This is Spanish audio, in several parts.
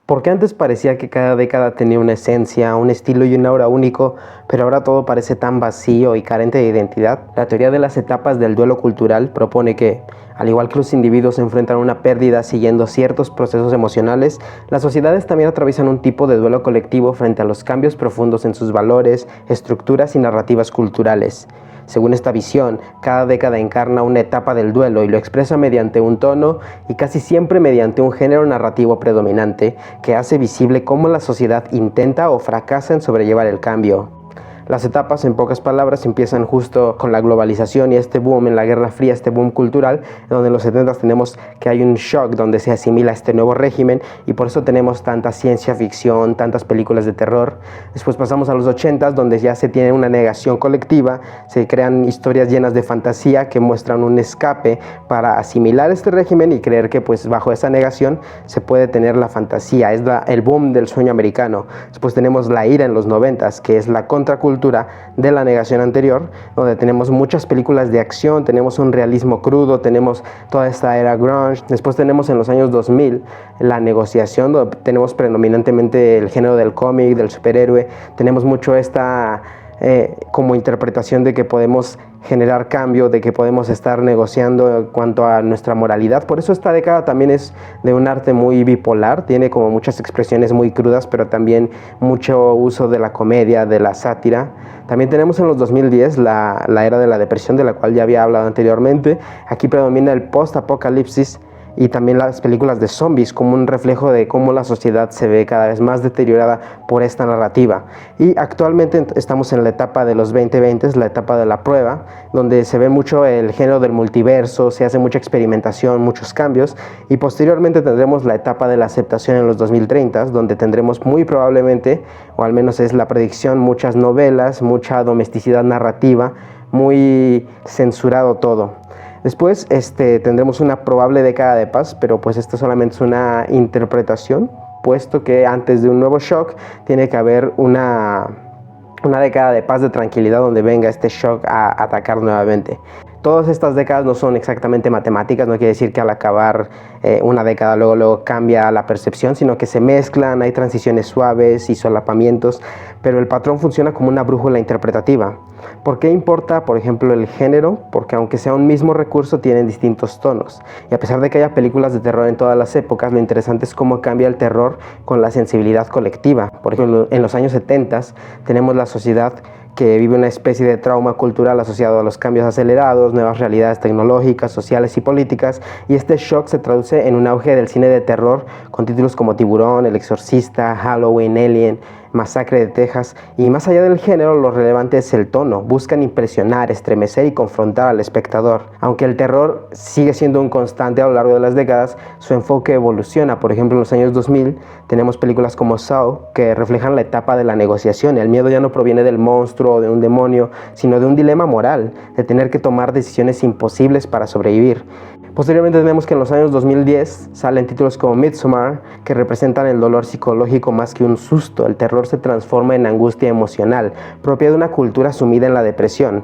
Porque antes parecía que cada década tenía una esencia, un estilo y un aura único, pero ahora todo parece tan vacío y carente de identidad. La teoría de las etapas del duelo cultural propone que, al igual que los individuos enfrentan una pérdida siguiendo ciertos procesos emocionales, las sociedades también atraviesan un tipo de duelo colectivo frente a los cambios profundos en sus valores, estructuras y narrativas culturales. Según esta visión, cada década encarna una etapa del duelo y lo expresa mediante un tono y casi siempre mediante un género narrativo predominante que hace visible cómo la sociedad intenta o fracasa en sobrellevar el cambio. Las etapas, en pocas palabras, empiezan justo con la globalización y este boom en la Guerra Fría, este boom cultural, donde en los 70 tenemos que hay un shock donde se asimila este nuevo régimen y por eso tenemos tanta ciencia ficción, tantas películas de terror. Después pasamos a los 80 donde ya se tiene una negación colectiva, se crean historias llenas de fantasía que muestran un escape para asimilar este régimen y creer que pues bajo esa negación se puede tener la fantasía, es el boom del sueño americano. Después tenemos la ira en los 90, que es la contracultura de la negación anterior, donde tenemos muchas películas de acción, tenemos un realismo crudo, tenemos toda esta era grunge. Después tenemos en los años 2000 la negociación, donde tenemos predominantemente el género del cómic, del superhéroe, tenemos mucho esta como interpretación de que podemos generar cambio, de que podemos estar negociando en cuanto a nuestra moralidad. Por eso esta década también es de un arte muy bipolar, tiene como muchas expresiones muy crudas, pero también mucho uso de la comedia, de la sátira. También tenemos en los 2010 la era de la depresión, de la cual ya había hablado anteriormente. Aquí predomina el post-apocalipsis y también las películas de zombies como un reflejo de cómo la sociedad se ve cada vez más deteriorada por esta narrativa. Y actualmente estamos en la etapa de los 2020, la etapa de la prueba, donde se ve mucho el género del multiverso, se hace mucha experimentación, muchos cambios, y posteriormente tendremos la etapa de la aceptación en los 2030, donde tendremos muy probablemente, o al menos es la predicción, muchas novelas, mucha domesticidad narrativa, muy censurado todo. Después tendremos una probable década de paz, pero pues esto solamente es una interpretación, puesto que antes de un nuevo shock tiene que haber una década de paz, de tranquilidad, donde venga este shock a atacar nuevamente. Todas estas décadas no son exactamente matemáticas, no quiere decir que al acabar una década luego cambia la percepción, sino que se mezclan, hay transiciones suaves y solapamientos, pero el patrón funciona como una brújula interpretativa. ¿Por qué importa, por ejemplo, el género? Porque aunque sea un mismo recurso, tienen distintos tonos. Y a pesar de que haya películas de terror en todas las épocas, lo interesante es cómo cambia el terror con la sensibilidad colectiva. Por ejemplo, en los años 70 tenemos la sociedad que vive una especie de trauma cultural asociado a los cambios acelerados, nuevas realidades tecnológicas, sociales y políticas, y este shock se traduce en un auge del cine de terror con títulos como Tiburón, El Exorcista, Halloween, Alien, Masacre de Texas, y más allá del género, lo relevante es el tono. Buscan impresionar, estremecer y confrontar al espectador. Aunque el terror sigue siendo un constante a lo largo de las décadas, su enfoque evoluciona. Por ejemplo, en los años 2000 tenemos películas como Saw que reflejan la etapa de la negociación. El miedo ya no proviene del monstruo o de un demonio, sino de un dilema moral, de tener que tomar decisiones imposibles para sobrevivir. Posteriormente tenemos que en los años 2010 salen títulos como Midsommar, que representan el dolor psicológico más que un susto. El terror se transforma en angustia emocional, propia de una cultura sumida en la depresión.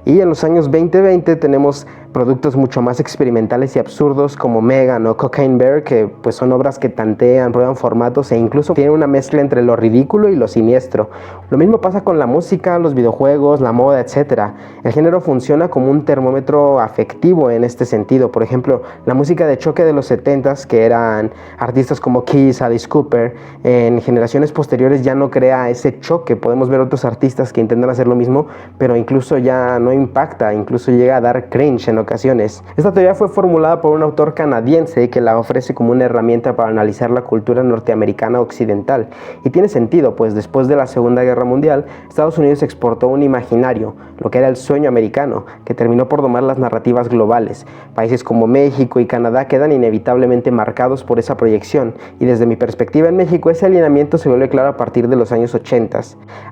Y en los años 2020 tenemos productos mucho más experimentales y absurdos como Megan o Cocaine Bear, que pues son obras que tantean, prueban formatos e incluso tienen una mezcla entre lo ridículo y lo siniestro. Lo mismo pasa con la música, los videojuegos, la moda, etc. El género funciona como un termómetro afectivo en este sentido. Por ejemplo, la música de choque de los 70s, que eran artistas como Kiss, Alice Cooper, en generaciones posteriores ya no crea ese choque. Podemos ver otros artistas que intentan hacer lo mismo, pero incluso ya no impacta, incluso llega a dar cringe en ocasiones. Esta teoría fue formulada por un autor canadiense que la ofrece como una herramienta para analizar la cultura norteamericana occidental. Y tiene sentido, pues después de la Segunda Guerra Mundial, Estados Unidos exportó un imaginario, lo que era el sueño americano, que terminó por domar las narrativas globales. Países como México y Canadá quedan inevitablemente marcados por esa proyección, y desde mi perspectiva en México ese alineamiento se vuelve claro a partir de los años 80.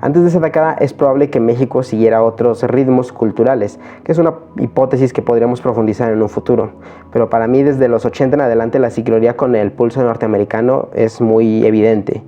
Antes de esa década es probable que México siguiera otros ritmos culturales, que es una hipótesis que podríamos profundizar en un futuro, pero para mí desde los 80 en adelante la psicología con el pulso norteamericano es muy evidente.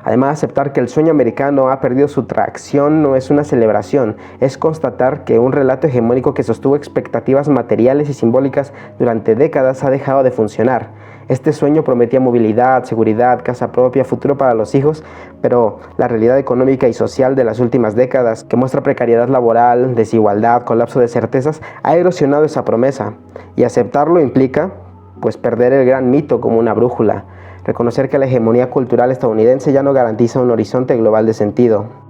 Además, aceptar que el sueño americano ha perdido su tracción no es una celebración, es constatar que un relato hegemónico que sostuvo expectativas materiales y simbólicas durante décadas ha dejado de funcionar. Este sueño prometía movilidad, seguridad, casa propia, futuro para los hijos, pero la realidad económica y social de las últimas décadas, que muestra precariedad laboral, desigualdad, colapso de certezas, ha erosionado esa promesa. Y aceptarlo implica, pues, perder el gran mito como una brújula, reconocer que la hegemonía cultural estadounidense ya no garantiza un horizonte global de sentido.